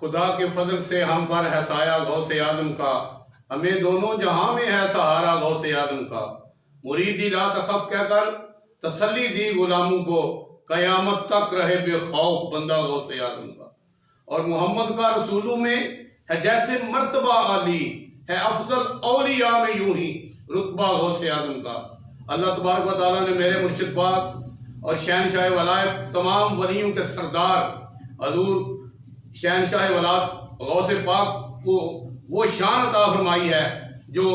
خدا کے فضل سے ہم پر ہے سایہ غوث اعظم کا، ہمیں دونوں جہاں میں ہے سہارا غوث اعظم کا۔ مریدی لا تخف کہہ کر تسلی دی غلاموں کو، قیامت تک رہے بے خوف بندہ غوث اعظم کا۔ اور محمد کا رسولوں میں ہے جیسے مرتبہ عالی، ہے افضل اولیاء میں یوں ہی رتبہ غوث اعظم کا۔ اللہ تبارک و تعالیٰ نے میرے مرشد پاک اور شہنشاہ ولایت تمام ولیوں کے سردار حضور شہنشاہ ولایت غوث پاک کو وہ شان عطا فرمائی ہے جو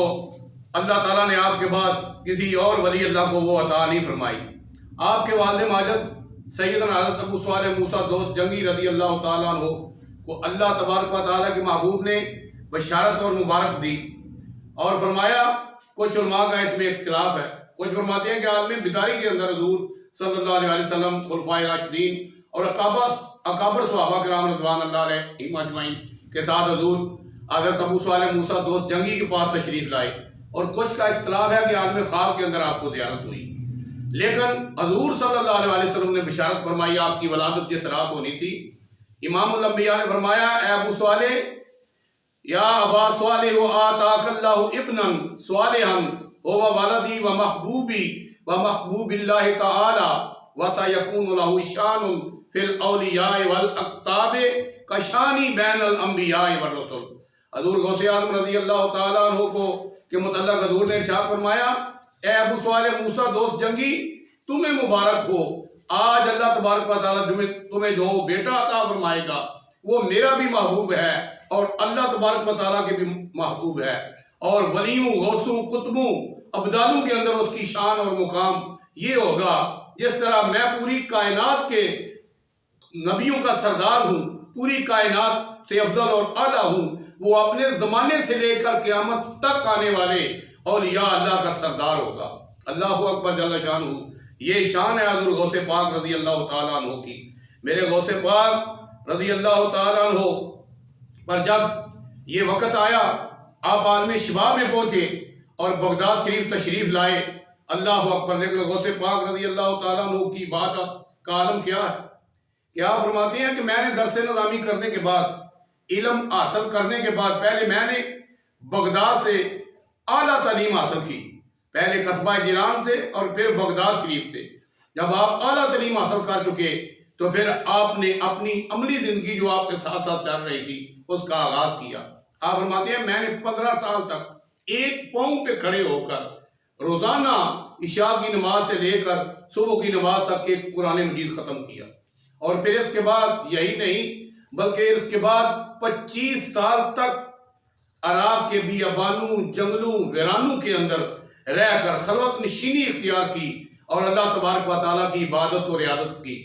اللہ تعالیٰ نے آپ کے بعد کسی اور ولی اللہ کو وہ عطا نہیں فرمائی۔ آپ کے والد ماجد سیدنا حضرت ابو صالح موسیٰ دوست جنگی رضی اللہ تعالیٰ عنہ کو اللہ تبارک و تعالیٰ کے محبوب نے بشارت اور مبارک دی، اور فرمایا کچھ علماء کا اس میں اختلاف ہے، کچھ فرماتے ہیں کہ عالم بیداری کے اندر حضور صلی اللہ علیہ وسلم، خلفائے راشدین اور اکابر صحابہ کرام رضوان اللہ علیہم اجمعین کے ساتھ حضور حضرت ابو صالح موسیٰ دوست جنگی کے پاس تشریف لائے، اور کچھ کا اختلاف ہے کہ عالم خواب کے اندر آپ کو زیارت ہوئی، لیکن حضور صلی اللہ علیہ وسلم نے بشارت فرمائی آپ کی ولادت جس رات ہونی تھی۔ امام الانبیاء نے فرمایا اے ابو صالح، یا ابا صالح آتاک اللہ ابنا صالحا هو ولدی و محبوبی و محبوب اللہ تعالی وسیکون له شان فی الاولیاء والاقطاب کشانی بین الانبیاء والرسل۔ حضور غوث اعظم رضی اللہ تعالیٰ عنہ کو کے متعلق حضور نے ارشاد فرمایا اے ابو صالح موسیٰ دوست جنگی، تمہیں مبارک ہو، آج اللہ تبارک و تعالیٰ تمہیں جو بیٹا عطا فرمائے گا وہ میرا بھی محبوب ہے اور اللہ تبارک و تعالیٰ کے بھی محبوب ہے، اور ولیوں، غوثوں، قطبوں، ابدالوں کے اندر اس کی شان اور مقام یہ ہوگا جس طرح میں پوری کائنات کے نبیوں کا سردار ہوں، پوری کائنات سے افضل اور اعلیٰ ہوں، وہ اپنے زمانے سے لے کر قیامت تک آنے والے اولیاء اللہ کا سردار ہوگا۔ اللہ اکبر جل شانہ۔ یہ شان ہے حضور غوث پاک رضی اللہ تعالیٰ عنہ کی۔ میرے غوث پاک رضی اللہ تعالیٰ عنہ پر جب یہ وقت آیا آپ عالم شباب میں پہنچے اور بغداد شریف تشریف لائے، اللہ اکبر۔ لیکن غوث پاک رضی اللہ تعالیٰ عنہ کی بات کا عالم کیا ہے کہ آپ فرماتے ہیں کہ میں نے درس نظامی کرنے کے بعد، علم حاصل کرنے کے بعد، پہلے میں نے بغداد سے اعلیٰ تعلیم حاصل کی، پہلے قصبہ جیلان سے اور پھر بغداد شریف سے۔ جب آپ اعلیٰ تعلیم حاصل کر چکے تو پھر آپ نے اپنی عملی زندگی جو آپ کے ساتھ ساتھ چل رہی تھی اس کا آغاز کیا۔ آپ فرماتے ہیں میں نے 15 سال تک ایک پاؤں پہ کھڑے ہو کر روزانہ عشاء کی نماز سے لے کر صبح کی نماز تک ایک قرآن مجید ختم کیا، اور پھر اس کے بعد یہی نہیں بلکہ اس کے بعد 25 سال تک عراق کے بیابانوں، جنگلوں، ویرانوں کے اندر رہ کر خلوت نشینی اختیار کی اور اللہ تبارک و تعالیٰ کی عبادت و رعایت کی۔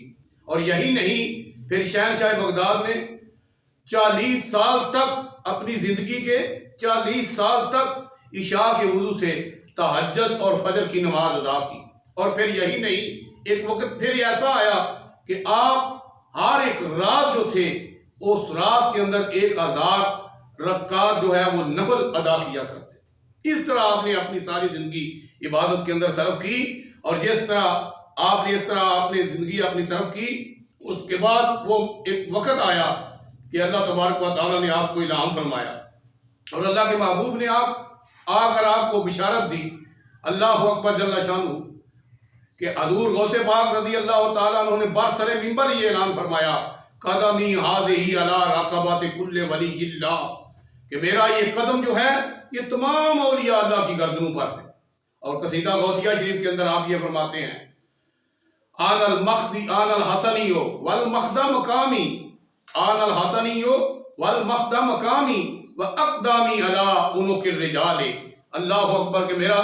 اور یہی نہیں، پھر شہنشاہ بغداد نے 40 سال تک اپنی زندگی کے 40 سال تک عشاء کے وضو سے تہجد اور فجر کی نماز ادا کی۔ اور پھر یہی نہیں، ایک وقت پھر ایسا آیا کہ آپ ہر ایک رات جو تھے اس رات کے اندر 1000 رکعت جو ہے وہ نفل ادا کیا کرتے۔ اس طرح آپ نے اپنی ساری زندگی عبادت کے اندر صرف کی، اور جس طرح آپ نے اپنی زندگی اپنی صرف کی، اس کے بعد وہ ایک وقت آیا کہ اللہ تبارک و تعالیٰ نے آپ کو الہام فرمایا اور اللہ کے محبوب نے آ کر آپ کو بشارت دی، اللہ اکبر جل شانہ، کہ حضور غوث پاک رضی اللہ تعالیٰ عنہ نے برسر منبر یہ اعلان فرمایا قدمی ہذہ علی رقبۃ کل ولی اللہ، کہ میرا یہ قدم جو ہے یہ تمام اولیاء اللہ کی گردنوں پر ہے۔ اور قصیدہ غوثیہ شریف کے اندر آپ یہ فرماتے ہیں آن الحسنی والمخد مقامی، آن الحسنی والمخد مقامی واقدامی علی عنق الرجال۔ اللہ اکبر، کہ میرا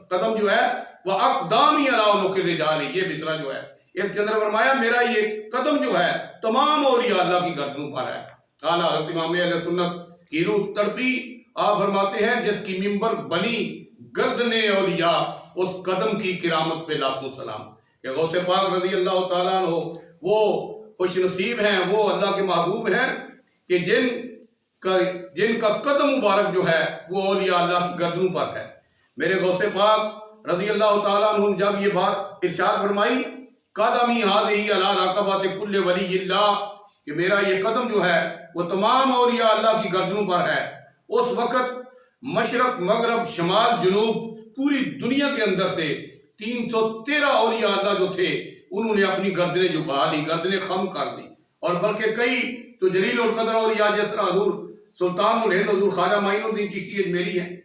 قدم جو ہے وہ اقدامی علی عنق الرجال، یہ مصرع جو ہے اس کے اندر فرمایا میرا یہ قدم جو ہے تمام اولیاء اللہ کی گردنوں پر ہے۔ اعلیٰ حضرت امام اہل سنت کی روح تڑپی، آپ فرماتے ہیں جس کی منبر بنی گردن اولیاء، اس قدم کی کرامت پہ لاکھوں سلام۔ کہ غوث پاک رضی اللہ تعالیٰ عنہ وہ خوش نصیب ہیں، وہ اللہ کے محبوب ہیں کہ جن کا قدم مبارک جو ہے وہ اولیاء اللہ کی گردنوں پر ہے۔ میرے غوث پاک رضی اللہ تعالیٰ عنہ جب یہ بات ارشاد فرمائی قدمی ہذہ علی رقبۃ کل ولی اللہ، کہ میرا یہ قدم جو ہے وہ تمام اولیاء اللہ کی گردنوں پر ہے، اس وقت مشرق مغرب شمال جنوب پوری دنیا کے اندر سے 313 اولیاء اللہ جو تھے انہوں نے اپنی گردنیں جھکا لی، گردنیں خم کر دی، اور بلکہ کئی تو جلیل القدر اولیاء جس طرح حضور سلطان الہند حضور خواجہ معین الدین چشتی اجمیری ہیں،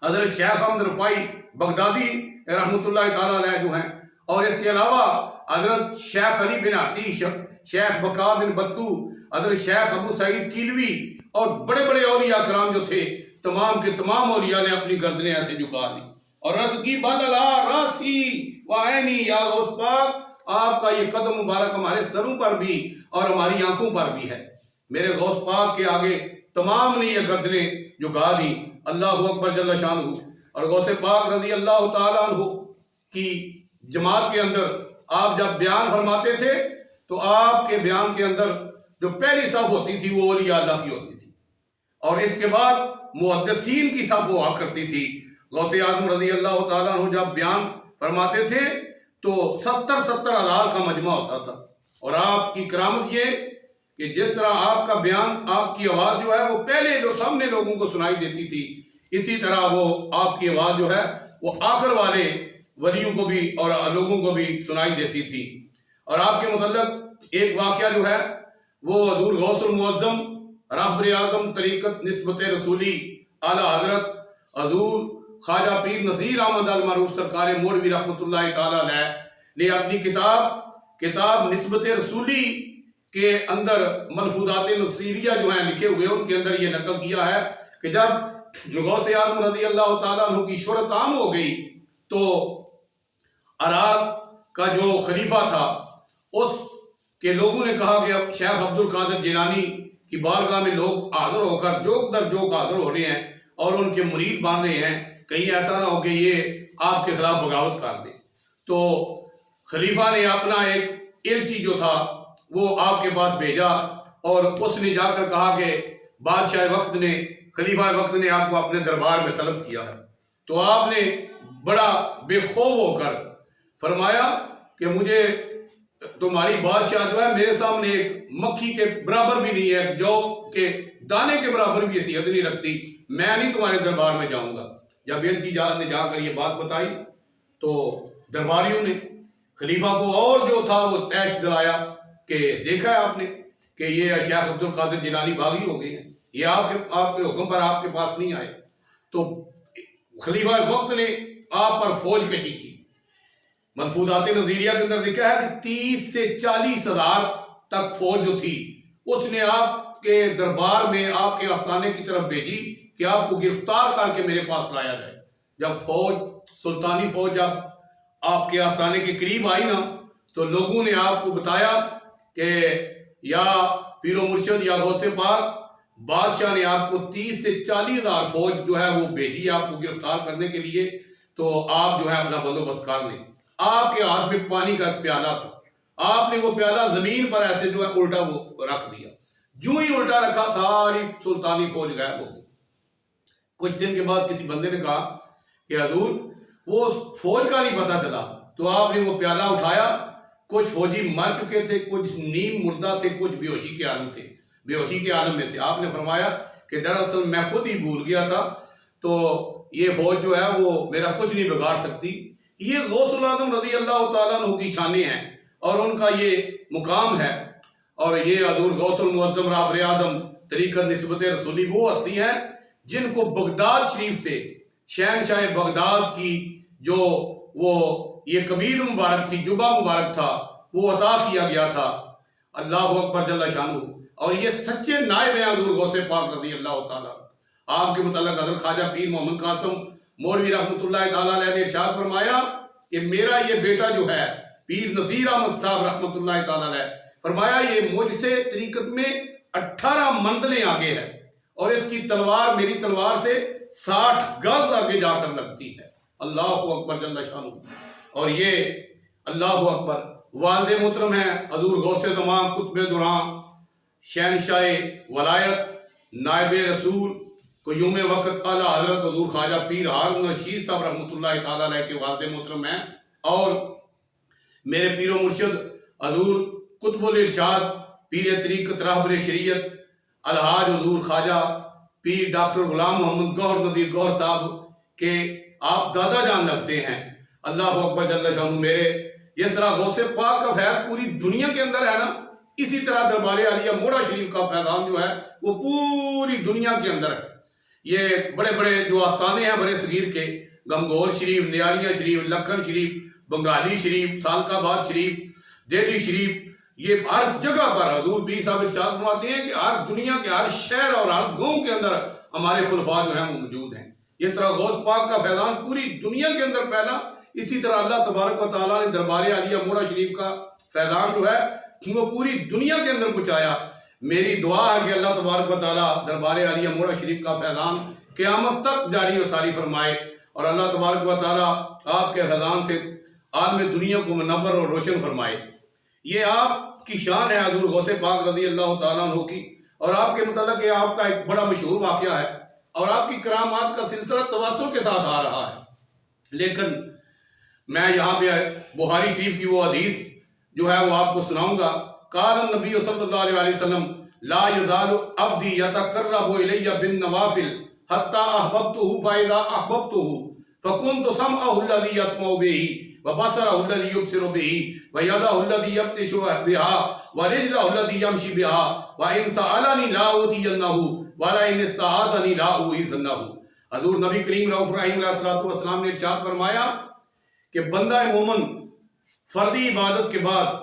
حضرت شیخ احمد رفاعی بغدادی رحمۃ اللہ تعالیٰ علیہ جو ہیں، اور اس کے علاوہ حضرت شیخ علی بن عطی، شیخ بقا بن بدو، حضرت شیخ ابو سعید کیلوی، اور بڑے بڑے اولیاء کرام جو تھے تمام کے تمام اولیاء نے اپنی گردنیں ایسے جھکا دی اور عرض کی بللا راسی وعینی یا غوث پاک، آپ کا یہ قدم مبارک ہمارے سروں پر بھی اور ہماری آنکھوں پر بھی ہے۔ میرے غوث پاک کے آگے تمام نے یہ گردنیں جھکا دی۔ اللہ اکبر جل شانہ۔ اور غوث پاک رضی اللہ تعالیٰ عنہ کی جماعت کے اندر آپ جب بیان فرماتے تھے تو آپ کے بیان کے اندر جو پہلی صف ہوتی تھی وہ اولیاء اللہ کی ہوتی تھی، اور اس کے بعد محدثین کی صف ہوا کرتی تھی۔ غوث اعظم رضی اللہ تعالیٰ عنہ جب بیان فرماتے تھے تو 70 ہزار کا مجمع ہوتا تھا، اور آپ کی کرامت یہ کہ جس طرح آپ کا بیان، آپ کی آواز جو ہے وہ پہلے جو سامنے لوگوں کو سنائی دیتی تھی، اسی طرح وہ آپ کی آواز جو ہے وہ آخر والے ولیوں کو بھی اور لوگوں کو بھی سنائی دیتی تھی۔ اور آپ کے متعلق ایک واقعہ جو ہے وہ حضور غوث المعظم رہبر اعظم طریقت نسبت رسولی اعلیٰ حضرت حضور خواجہ پیر نصیر احمد المعروف سرکار مولوی رحمۃ اللہ تعالیٰ علیہ نے اپنی کتاب نسبت رسولی کے اندر ملفوظات نصیریہ جو ہیں لکھے ہوئے، ان کے اندر یہ نقل کیا ہے کہ جب غوث اعظم رضی اللہ تعالیٰ عنہ کی شہرت عام ہو گئی تو عراق کا جو خلیفہ تھا اس کے لوگوں نے کہا کہ اب شیخ عبد القادر جیلانی کی بارگاہ میں لوگ حاضر ہو کر جوک در جوک حاضر ہو رہے ہیں اور ان کے مرید بن رہے ہیں، کہیں ایسا نہ ہو کہ یہ آپ کے خلاف بغاوت کر دے۔ تو خلیفہ نے اپنا ایک علچی جو تھا وہ آپ کے پاس بھیجا، اور اس نے جا کر کہا کہ بادشاہ وقت نے، خلیفہ وقت نے آپ کو اپنے دربار میں طلب کیا ہے۔ تو آپ نے بڑا بے خوف ہو کر فرمایا کہ مجھے تمہاری بادشاہ جو ہے میرے سامنے ایک مکھی کے برابر بھی نہیں ہے، جو کہ دانے کے برابر بھی حیثیت نہیں رکھتی، میں نہیں تمہارے دربار میں جاؤں گا۔ جب علچی نے جا کر یہ بات بتائی تو درباریوں نے خلیفہ کو اور جو تھا وہ تیش دلایا کہ دیکھا ہے آپ نے کہ یہ شیخ عبد القادر جیلانی باغی ہو گئے ہیں، یہ آپ کے حکم پر آپ کے پاس نہیں آئے۔ تو خلیفہ وقت نے آپ پر فوج کشی کی۔ ملفوظات نظیریہ کے اندر لکھا ہے کہ 30 سے 40 ہزار تک فوج جو تھی اس نے آپ کے دربار میں آپ کے آستانے کی طرف بھیجی کہ آپ کو گرفتار کر کے میرے پاس لایا جائے۔ جب فوج، سلطانی فوج جب آپ کے آستانے کے قریب آئی نا تو لوگوں نے آپ کو بتایا کہ یا پیر و مرشد یا غوث پاک، بادشاہ نے آپ کو 30 سے 40 ہزار فوج جو ہے وہ بھیجی آپ کو گرفتار کرنے کے لیے، تو آپ جو ہے اپنا بندوبست کر لیں۔ آپ کے ہاتھ میں پانی کا ایک پیالہ تھا، آپ نے وہ پیالہ زمین پر ایسے جو ہے الٹا وہ رکھ دیا، جو ہی الٹا رکھا ساری سلطانی فوج غائب ہو گئی۔ کچھ دن کے بعد کسی بندے نے کہا کہ حضور وہ فوج کا نہیں پتہ چلا، تو آپ نے وہ پیالہ اٹھایا، کچھ فوجی مر چکے تھے، کچھ نیم مردہ تھے، کچھ بے ہوشی کے عالم تھے، بے ہوشی کے عالم میں تھے۔ آپ نے فرمایا کہ دراصل میں خود ہی بھول گیا تھا، تو یہ فوج جو ہے وہ میرا کچھ نہیں بگاڑ سکتی۔ یہ غوث الاعظم رضی اللہ تعالیٰ عنہ کی شانیں ہیں اور ان کا یہ مقام ہے، اور یہ حضور غوث المعظم رہبر اعظم طریقت نسبت رسولی وہ ہستی ہیں جن کو بغداد شریف سے شہنشاہ بغداد کی جو وہ یہ قمیض مبارک تھی، جبہ مبارک تھا، وہ عطا کیا گیا تھا۔ اللہ اکبر جل شانہ۔ اور یہ سچے نائب ہیں حضور غوث پاک رضی اللہ تعالیٰ۔ آپ کے متعلق حضرت خواجہ پیر محمد قاسم مولوی رحمۃ اللہ تعالیٰ علیہ نے ارشاد فرمایا کہ میرا یہ بیٹا جو ہے پیر نصیر احمد صاحب رحمۃ اللہ تعالیٰ علیہ، فرمایا یہ مجھ سے طریقت میں 18 منزلیں آگے ہے، اور اس کی تلوار میری تلوار سے 60 گز آگے جا کر لگتی ہے۔ اللہ اکبر جل شانہ۔ اور یہ اللہ اکبر والد محترم ہیں حضور غوث زمان قطب دوران شہنشاہ ولایت نائب رسول قیوم وقت اعلیٰ حضرت حضور خواجہ پیر ہارون رشید صاحب رحمۃ اللہ تعالیٰ علیہ کے والد محترم ہیں، اور میرے پیر و مرشد حضور قطب الارشاد پیر طریقت راہبر شریعت الحاج حضور خواجہ پیر ڈاکٹر غلام محمد گوہر نذیر گوہر صاحب کے آپ دادا جان لگتے ہیں۔ اللہ اکبر جل شانہ میرے، جس طرح غوث پاک کا فیض پوری دنیا کے اندر ہے نا، اسی طرح دربار عالیہ موڑا شریف کا فیضان جو ہے وہ پوری دنیا کے اندر ہے۔ یہ بڑے بڑے جو آستانے ہیں بڑے صغیر کے، گنگور شریف، نیاریاں شریف، لکھن شریف، بنگالی شریف، سالکہ آباد شریف، دہلی شریف، یہ ہر جگہ پر حضور پیر صاحب ارشاد فرماتے ہیں کہ ہر دنیا کے ہر شہر اور ہر گاؤں کے اندر ہمارے خلفاء جو ہیں وہ موجود ہیں۔ اس طرح غوث پاک کا فیضان پوری دنیا کے اندر پھیلا، اسی طرح اللہ تبارک و تعالیٰ نے دربار عالیہ موڑا شریف کا فیضان جو ہے وہ پوری دنیا کے اندر پہنچایا۔ میری دعا ہے کہ اللہ تبارک و تعالیٰ دربار عالیہ موڑا شریف کا فیضان قیامت تک جاری و ساری فرمائے، اور اللہ تبارک و تعالیٰ آپ کے فیضان سے عالم دنیا کو منور اور روشن فرمائے۔ یہ آپ کی شان ہے حضور غوث پاک رضی اللہ تعالیٰ عنہ کی، اور آپ کے متعلق یہ آپ کا ایک بڑا مشہور واقعہ ہے، اور آپ کی کرامات کا سلسلہ تواتر کے ساتھ آ رہا ہے۔ لیکن میں یہاں پہ بخاری شریف کی وہ حدیث جو ہے وہ آپ کو سناؤں گا۔ قال النبی صلی اللہ علیہ وسلم لا یزال عبدی یتقرب الی بالنوافل حتی احببتہ فاذا احببتہ فکنت سمعہ الذی یسمع بہ وبصرہ الذی یبصر بہ ویدہ الذی یبطش بہا ورجلہ الذی یمشی بہا وان سألنی لا اؤتینہ ولئن استعاذنی لا اعیذنہ۔ حضور نبی کریم رؤوف رحیم علیہ السلام نے ارشاد فرمایا کہ بندہ مومن فردی عبادت کے بعد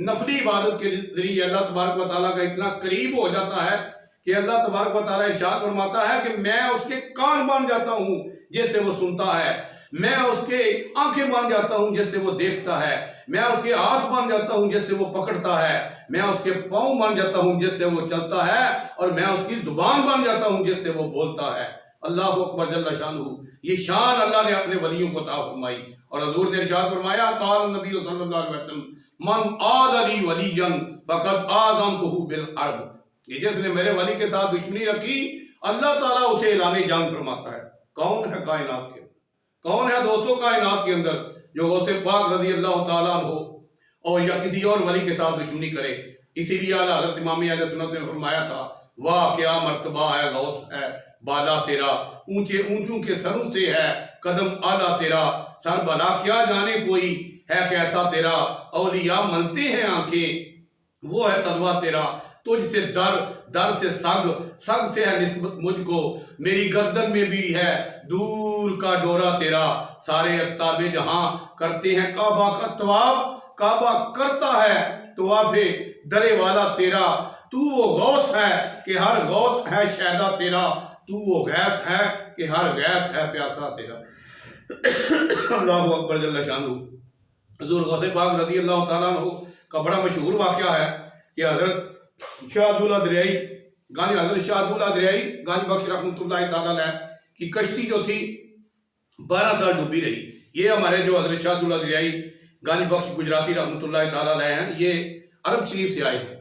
نفلی عبادت کے ذریعے اللہ تبارک و تعالیٰ کا اتنا قریب ہو جاتا ہے کہ اللہ تبارک و تعالیٰ ارشاد فرماتا ہے کہ میں اس کے کان بن جاتا ہوں جس سے وہ سنتا ہے، میں اس کے آنکھیں بن جاتا ہوں جس سے وہ دیکھتا ہے، میں اس کے ہاتھ بن جاتا ہوں جس سے وہ پکڑتا ہے، میں اس کے پاؤں بن جاتا ہوں جس سے وہ چلتا ہے، اور میں اس کی زبان بن جاتا ہوں جس سے وہ بولتا ہے۔ اللہ اکبر جل شانہ، یہ شان اللہ نے اپنے ولیوں کو عطا فرمائی۔ اور حضور نے ارشاد فرمایا قال النبی صلی اللہ علیہ وسلم من عاد لی ولیا فقد آذنتہ بالحرب، کہ جس نے میرے ولی کے ساتھ دشمنی رکھی اللہ تعالیٰ اسے اعلان جنگ فرماتا ہے۔ کون ہے کائنات کے اندر، کون ہے دوستوں کائنات کے اندر جو غوث پاک رضی اللہ تعالیٰ عنہ اور یا کسی اور ولی کے ساتھ دشمنی کرے؟ اسی لیے اعلیٰ حضرت امام اہل سنت نے فرمایا تھا واہ کیا مرتبہ ہے غوث ہے بالا تیرا، اونچے اونچوں کے سروں سے ہے قدم اعلیٰ تیرا، سر بلا کیا جانے کوئی ہے کیسا تیرا، اولیاء ملتے ہیں آنکھیں وہ ہے تلوہ تیرا، تجھ سے در سے سگ سے ہے نسبت مجھ کو، میری گردن میں بھی ہے دور کا ڈورا تیرا، سارے اقطاب جہاں کرتے ہیں کعبہ کا طواف، کعبہ کرتا ہے طواف درے والا تیرا، تو وہ غوث ہے کہ ہر غوث ہے شہدہ تیرا، تو وہ غیث ہے کہ ہر غیث ہے پیاسا تیرا۔ اللہ اکبر جل شانہ۔ حضور غوث پاک رضی اللہ تعالیٰ عنہ کا بڑا مشہور واقعہ ہے کہ حضرت شاہ عبداللہ دریائی حضرت شاہ عبداللہ دریائی گنج بخش رحمۃ اللہ تعالیٰ علیہ کی کشتی جو تھی 12 سال ڈوبی رہی۔ یہ ہمارے جو حضرت شاہ عبداللہ دریائی گنج بخش گجراتی رحمۃ اللہ تعالیٰ علیہ ہیں، یہ عرب شریف سے آئے ہیں۔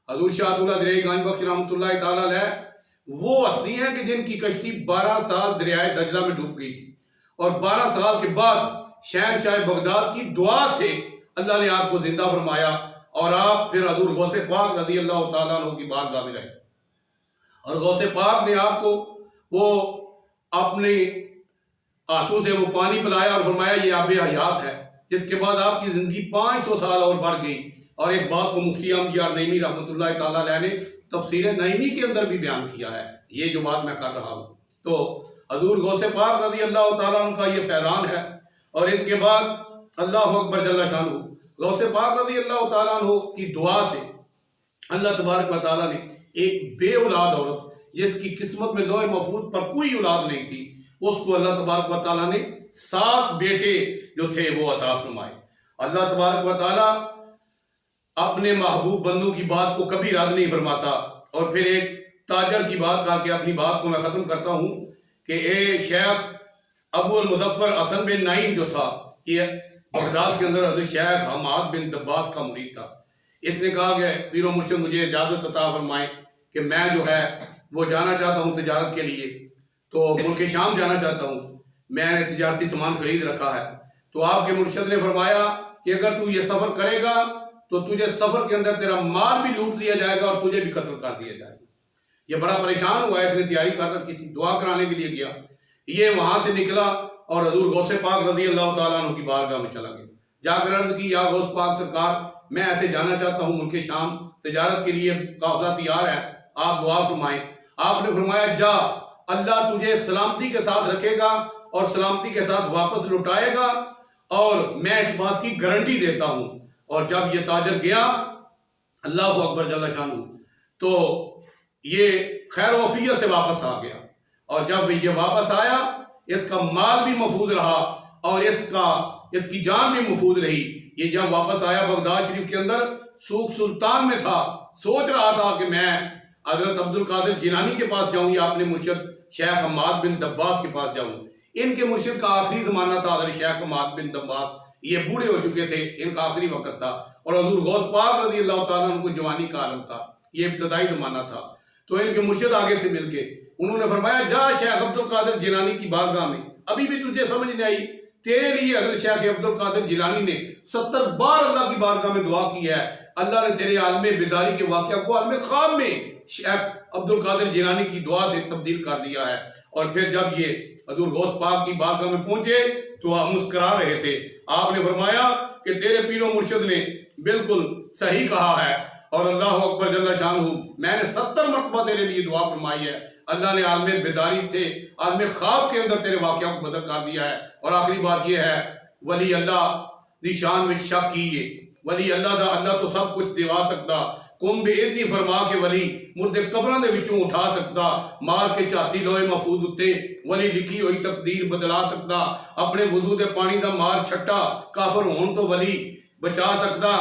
حضور شاہ عبداللہ دریائی گنج بخش رحمۃ اللہ تعالیٰ علیہ وہ ہستی ہیں کہ جن کی کشتی 12 سال دریائے دجلہ میں ڈوب گئی تھی، اور 12 سال کے بعد شہنشاہ بغداد کی دعا سے اللہ نے آپ کو زندہ فرمایا، اور آپ پھر حضور غوث پاک رضی اللہ تعالیٰ عنہ کی بارگاہ میں رہے، اور غوث پاک نے آپ کو وہ اپنے ہاتھوں سے وہ پانی پلایا اور فرمایا یہ آب حیات ہے، جس کے بعد آپ کی زندگی 500 سال اور بڑھ گئی۔ اور اس بات کو مفتی احمد یار نعیمی رحمۃ اللہ تعالیٰ علیہ نے تفسیر نعیمی کے اندر بھی بیان کیا ہے، یہ جو بات میں کر رہا ہوں۔ تو حضور غوث پاک رضی اللہ تعالیٰ عنہ کا یہ فیضان ہے، اور ان کے بعد اللہ اکبر جل شانہ غوث پاک رضی اللہ تعالیٰ عنہ کی دعا سے اللہ تبارک و تعالیٰ نے ایک بے اولاد عورت جس کی قسمت میں لوح محفوظ پر کوئی اولاد نہیں تھی، اس کو اللہ تبارک و تعالیٰ نے 7 بیٹے جو تھے وہ عطا فرمائے۔ اللہ تبارک و تعالیٰ اپنے محبوب بندوں کی بات کو کبھی رد نہیں فرماتا۔ اور پھر ایک تاجر کی بات کر کے اپنی بات کو میں ختم کرتا ہوں کہ اے شیخ ابو المظفر حسن بن نعیم جو تھا، یہ بغداد کے اندر حضرت شیخ حماد بن دباس کا مرید تھا۔ اس نے کہا کہ پیر و مرشد مجھے اجازت عطا فرمائیں کہ میں جو ہے وہ جانا چاہتا ہوں تجارت کے لیے، تو ملک شام جانا چاہتا ہوں، میں نے تجارتی سامان خرید رکھا ہے۔ تو آپ کے مرشد نے فرمایا کہ اگر تو یہ سفر کرے گا تو تجھے سفر کے اندر تیرا مال بھی لوٹ لیا جائے گا اور تجھے بھی قتل کر دیا جائے گا۔ یہ بڑا پریشان ہوا ہے، اس نے تیاری کر رکھی تھی، دعا کرانے کے لیے گیا، یہ وہاں سے نکلا اور حضور غوث پاک رضی اللہ تعالیٰ عنہ کی بارگاہ میں چلا گیا، جا کر عرض کی، یا غوث پاک سرکار میں ایسے جانا چاہتا ہوں ملک شام، تجارت کے لیے قافلہ تیار ہے، آپ دعا فرمائیں۔ آپ نے فرمایا جا، اللہ تجھے سلامتی کے ساتھ رکھے گا اور سلامتی کے ساتھ واپس لوٹائے گا، اور میں اس بات کی گارنٹی دیتا ہوں۔ اور جب یہ تاجر گیا، اللہ اکبر جل شانہ، تو یہ خیر و عافیت سے واپس آ گیا، اور جب یہ واپس آیا اس کا مال بھی محفوظ رہا اور اس کی جان بھی محفوظ رہی۔ یہ جب واپس آیا بغداد شریف کے اندر، سوق سلطان میں تھا، سوچ رہا تھا کہ میں حضرت عبد القادر جیلانی کے پاس جاؤں یا اپنے مرشد شیخ حماد بن دباس کے پاس جاؤں۔ ان کے مرشد کا آخری زمانہ تھا، حضرت شیخ حماد بن دباس یہ بوڑھے ہو چکے تھے، ان کا آخری وقت تھا، اور حضور غوث پاک رضی اللہ تعالیٰ عنہ کو جوانی کا عالم تھا، یہ ابتدائی زمانہ تھا۔ تو ان کے مرشد آگے سے مل کے انہوں نے فرمایا جا شیخ عبد القادر جیلانی کی بارگاہ میں، ابھی بھی تجھے سمجھ نہیں آئی؟ تیرے لیے حضرت شیخ عبد القادر جیلانی نے 70 بار اللہ کی بارگاہ میں دعا کی ہے، اللہ نے تیرے عالم بیداری کے واقعہ کو عالم خواب میں شیخ عبد القادر جیلانی کی دعا سے تبدیل کر دیا ہے۔ اور پھر جب یہ حضور غوث پاک کی بارگاہ میں پہنچے تو آپ مسکرا رہے تھے، آپ نے فرمایا کہ تیرے پیر و مرشد نے بالکل صحیح کہا ہے، اور اللہ اکبر جل شانہ، میں نے 70 مرتبہ تیرے لیے دعا فرمائی ہے، اللہ نے عالم بیداری سے عالم خواب کے اندر تیرے واقعہ کو بدل کر دیا ہے۔ اور آخری بات یہ ہے، ولی اللہ دی شان میں شک کیے، ولی اللہ دا اللہ تو سب کچھ دیوا سکتا، کم بے ادنی فرما کے ولی مردے قبراں دے وچوں اٹھا سکتا، مار کے چاتی لوہے محفوظ اتے ولی لکھی ہوئی تقدیر بدلا سکتا، اپنے وضو دے پانی دا مار چھٹا کافر ہون تو ولی بچا سکتا،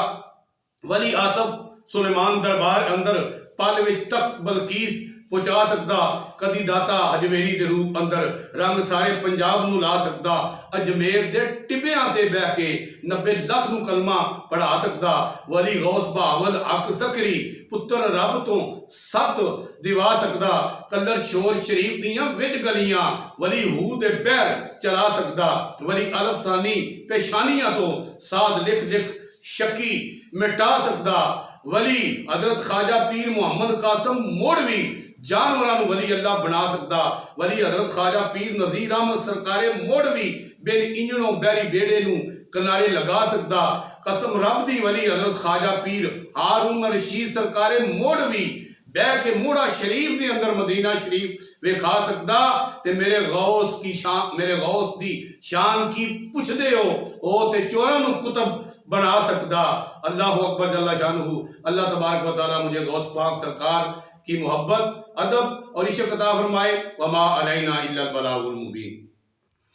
ولی آصف سلیمان دربار اندر پل وچ تخت بلقیس پہنچا سکتا، کدی داتا اجمیری دے روپ اندر رنگ سارے پنجاب نو لا سکتا، اجمیر دے ٹبیاں تے بہ کے 90 لاکھ نو کلمہ پڑھا سکتا، ولی غوث بہاول حق زکری پتر رب تو 7 دیوا سکتا، کلر شور شریف دیاں وچ گلیاں ولی ہو دے بیر چلا سکتا، ولی الف ثانی پیشانیاں تو ساد لکھ لکھ شکی مٹا سکتا، ولی حضرت خواجہ پیر محمد قاسم موڑوی جانوراں نو ولی اللہ بنا سکتا، ولی حضرت خواجہ پیر نذیر احمد سرکار موڑوی بین انجنوں بیری بیڑے نو کنارے لگا سکتا، قسم رب دی ولی حضرت خواجہ پیر ہارون رشید سرکار موڑوی بہ کے موڑا شریف دے اندر مدینہ شریف ویکھا سکتا، تے میرے غوث دی شان کی پوچھ دے ہو تے چوراں نو کتب بنا سکتا۔ اللہ اکبر جل شانہ، اللہ تبارک و تعالیٰ مجھے غوث پاک سرکار کی محبت، ادب اور عشق عطا فرمائے۔ وما علینا الا البلاغ المبین۔